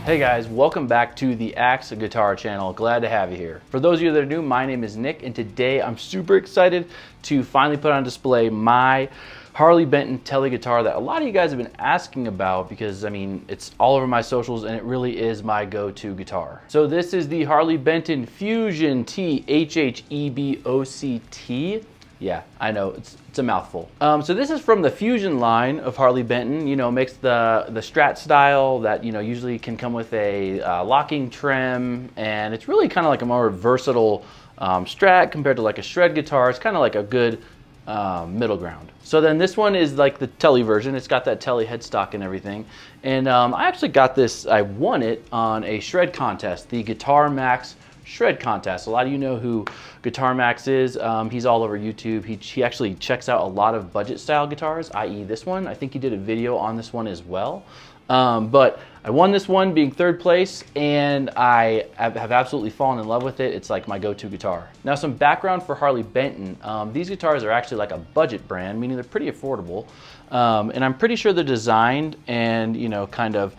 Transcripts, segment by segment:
Hey guys, welcome back to the Axe Guitar channel. Glad to have you here. For those of you that are new, my name is Nick, and today I'm super excited to finally put on display my Harley Benton TELE guitar that a lot of you guys have been asking about because, I mean, it's all over my socials and it really is my go-to guitar. So this is the Harley Benton Fusion THHEB OCT. Yeah, I know, it's a mouthful. So this is from the Fusion line of Harley Benton. You know, makes the Strat style that, you know, usually can come with a locking trim, and it's really kind of like a more versatile Strat compared to like a shred guitar. It's kind of like a good middle ground. So then this one is like the TELE version. It's got that TELE headstock and everything. And I actually got this, I won it on a shred contest, the Guitar Max shred contest. A lot of you know who Guitar Max is. He's all over YouTube. He actually checks out a lot of budget style guitars, i.e. this one. I think he did a video on this one as well. But I won this one being third place, and I have absolutely fallen in love with it. It's like my go-to guitar. Now, some background for Harley Benton. These guitars are actually like a budget brand, meaning they're pretty affordable. And I'm pretty sure they're designed and, you know, kind of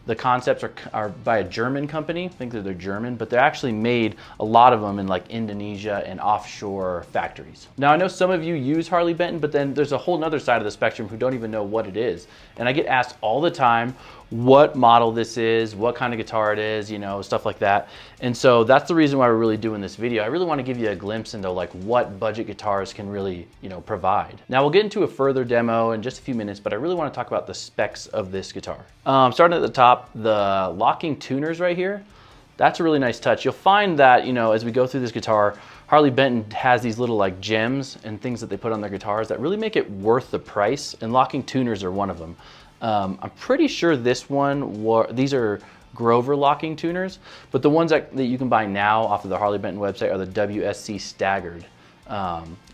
the concepts are by a German company. I think that they're German, but they're actually made, a lot of them, in like Indonesia and offshore factories. Now, I know some of you use Harley Benton, but then there's a whole nother side of the spectrum who don't even know what it is. And I get asked all the time what model this is, what kind of guitar it is, you know, stuff like that. And so that's the reason why we're really doing this video. I really want to give you a glimpse into like what budget guitars can really, you know, provide. Now we'll get into a further demo in just a few minutes, but I really want to talk about the specs of this guitar. Starting at the top, the locking tuners right here, that's a really nice touch. You'll find that, you know, as we go through this guitar, Harley Benton has these little like gems and things that they put on their guitars that really make it worth the price, and locking tuners are one of them. I'm pretty sure this one, these are Grover locking tuners, but the ones that you can buy now off of the Harley Benton website are the WSC staggered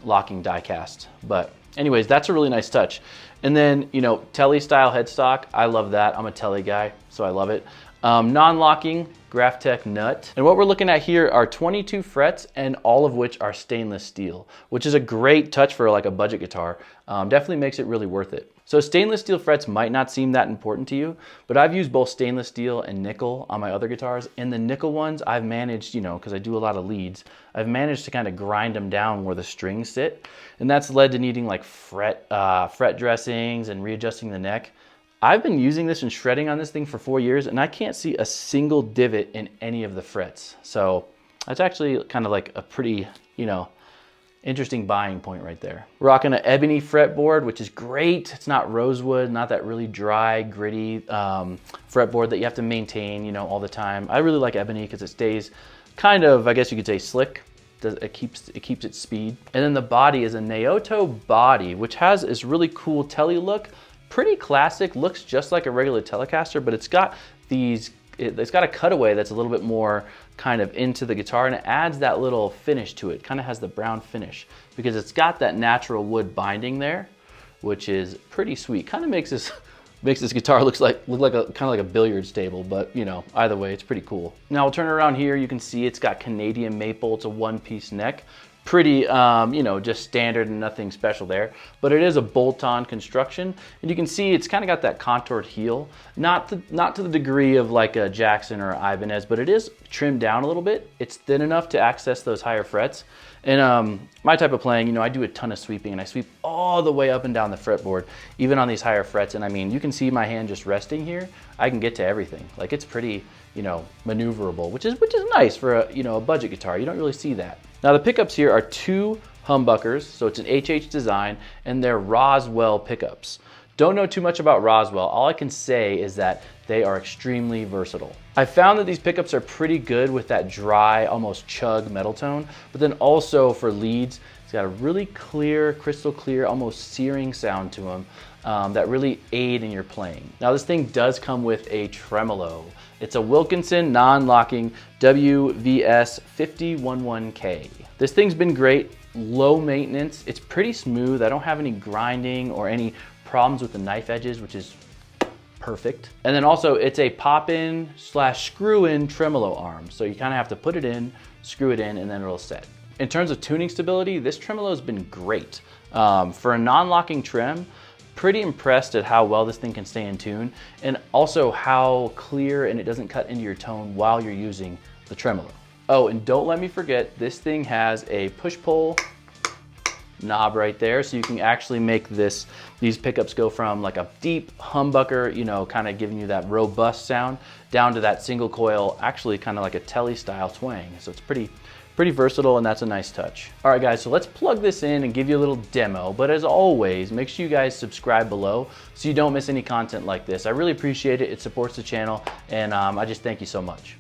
locking die cast. But anyways, that's a really nice touch. And then, you know, TELE style headstock, I love that. I'm a TELE guy, so I love it. Non-locking Graphtec nut. And what we're looking at here are 22 frets, and all of which are stainless steel, which is a great touch for like a budget guitar. Definitely makes it really worth it. So stainless steel frets might not seem that important to you, but I've used both stainless steel and nickel on my other guitars. And the nickel ones, I've managed, you know, because I do a lot of leads, I've managed to kind of grind them down where the strings sit. And that's led to needing like fret dressings and readjusting the neck. I've been using this and shredding on this thing for 4 years, and I can't see a single divot in any of the frets. So that's actually kind of like a pretty, you know, interesting buying point right there. Rocking an ebony fretboard, which is great. It's not rosewood, not that really dry, gritty fretboard that you have to maintain, you know, all the time. I really like ebony because it stays kind of, I guess you could say, slick. It keeps its speed. And then the body is a Naoto body, which has this really cool TELE look. Pretty classic, looks just like a regular Telecaster, but it's got it's got a cutaway that's a little bit more kind of into the guitar, and it adds that little finish to it. Kind of has the brown finish because it's got that natural wood binding there, which is pretty sweet. Kind of makes this guitar look like a kind of like a billiards table, but you know, either way, it's pretty cool. Now we'll turn it around here. You can see it's got Canadian maple. It's a one-piece neck. Pretty, you know, just standard and nothing special there, but it is a bolt-on construction, and you can see it's kind of got that contoured heel, not to the degree of like a Jackson or Ibanez, but it is trimmed down a little bit. It's thin enough to access those higher frets. And my type of playing, you know, I do a ton of sweeping, and I sweep all the way up and down the fretboard, even on these higher frets. And I mean, you can see my hand just resting here. I can get to everything. Like, it's pretty, you know, maneuverable, which is nice for a, you know, a budget guitar. You don't really see that. Now the pickups here are 2 humbuckers, so it's an HH design, and they're Roswell pickups. Don't know too much about Roswell. All I can say is that they are extremely versatile. I found that these pickups are pretty good with that dry, almost chug metal tone, but then also for leads, it's got a really clear, crystal clear, almost searing sound to them. that really aid in your playing. Now this thing does come with a tremolo. It's a Wilkinson non-locking WVS 511K. This thing's been great, low maintenance. It's pretty smooth. I don't have any grinding or any problems with the knife edges, which is perfect. And then also it's a pop-in / screw-in tremolo arm. So you kind of have to put it in, screw it in, and then it'll set. In terms of tuning stability, this tremolo has been great. For a non-locking trem, pretty impressed at how well this thing can stay in tune, and also how clear and it doesn't cut into your tone while you're using the tremolo. Oh, and don't let me forget, this thing has a push-pull knob right there, so you can actually make these pickups go from like a deep humbucker, you know, kind of giving you that robust sound, down to that single coil, actually kind of like a TELE style twang. So it's pretty versatile, and that's a nice touch. All right guys, so let's plug this in and give you a little demo, but as always, make sure you guys subscribe below so you don't miss any content like this. I really appreciate it. It supports the channel, and I just thank you so much.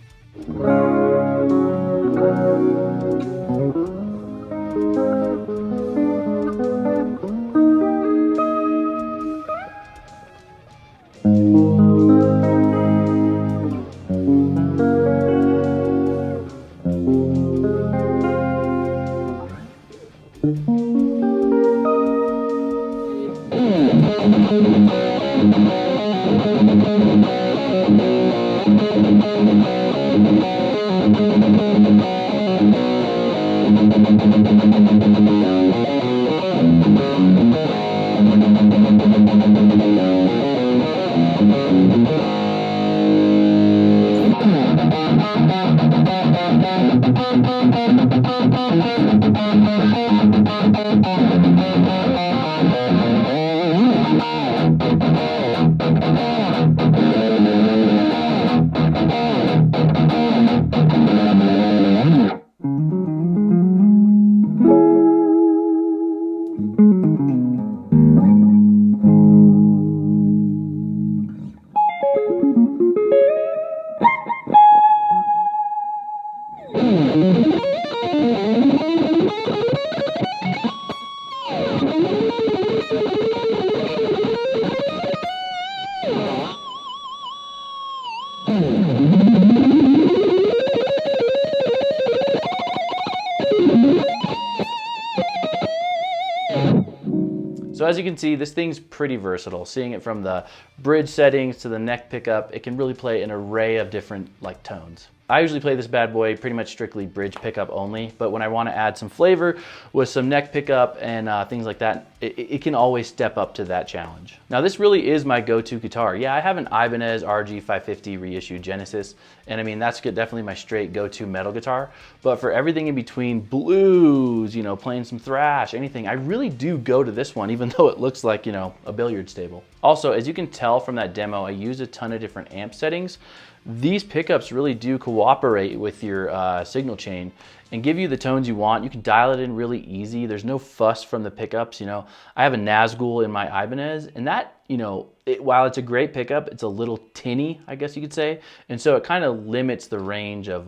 So as you can see, this thing's pretty versatile. Seeing it from the bridge settings to the neck pickup, it can really play an array of different tones. I usually play this bad boy pretty much strictly bridge pickup only, but when I want to add some flavor with some neck pickup and things like that, it can always step up to that challenge. Now this really is my go-to guitar. Yeah, I have an Ibanez RG550 reissue Genesis, and I mean that's definitely my straight go-to metal guitar, but for everything in between, blues, you know, playing some thrash, anything, I really do go to this one, even though it looks like, you know, a billiards table. Also, as you can tell from that demo, I use a ton of different amp settings. These pickups really do cooperate with your signal chain and give you the tones you want. You can dial it in really easy. There's no fuss from the pickups. You know, I have a Nazgul in my Ibanez, and that, you know, while it's a great pickup, it's a little tinny, I guess you could say. And so it kind of limits the range of,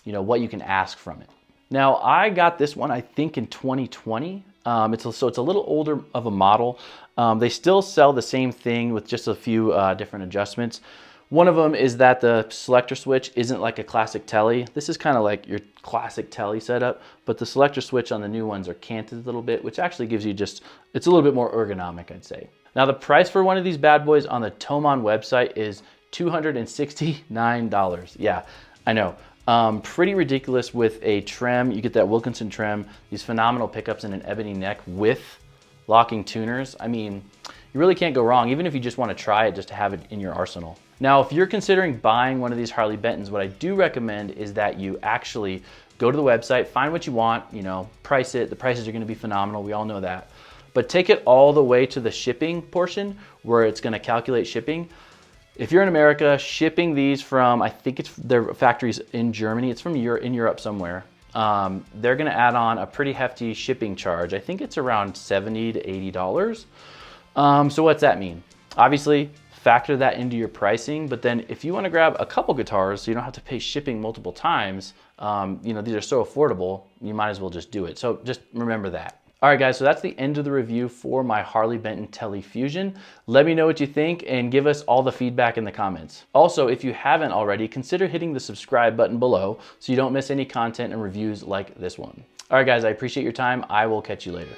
you know, what you can ask from it. Now, I got this one, I think, in 2020. So it's a little older of a model. They still sell the same thing with just a few different adjustments. One of them is that the selector switch isn't like a classic TELE. This is kind of like your classic TELE setup, but the selector switch on the new ones are canted a little bit, which actually gives you it's a little bit more ergonomic, I'd say. Now the price for one of these bad boys on the Thomann website is $269. Yeah, I know. Pretty ridiculous with a trem. You get that Wilkinson trem, these phenomenal pickups and an ebony neck with locking tuners. I mean, you really can't go wrong, even if you just want to try it just to have it in your arsenal. Now, if you're considering buying one of these Harley Bentons, what I do recommend is that you actually go to the website, find what you want, you know, price it. The prices are going to be phenomenal. We all know that. But take it all the way to the shipping portion where it's going to calculate shipping. If you're in America, shipping these from, I think it's their factories in Germany, it's from in Europe somewhere. They're going to add on a pretty hefty shipping charge. I think it's around $70 to $80. So what's that mean? Obviously, factor that into your pricing, but then if you want to grab a couple guitars so you don't have to pay shipping multiple times, you know, these are so affordable, you might as well just do it. So just remember that. All right, guys, so that's the end of the review for my Harley Benton TELE Fusion. Let me know what you think and give us all the feedback in the comments. Also, if you haven't already, consider hitting the subscribe button below so you don't miss any content and reviews like this one. All right, guys, I appreciate your time. I will catch you later.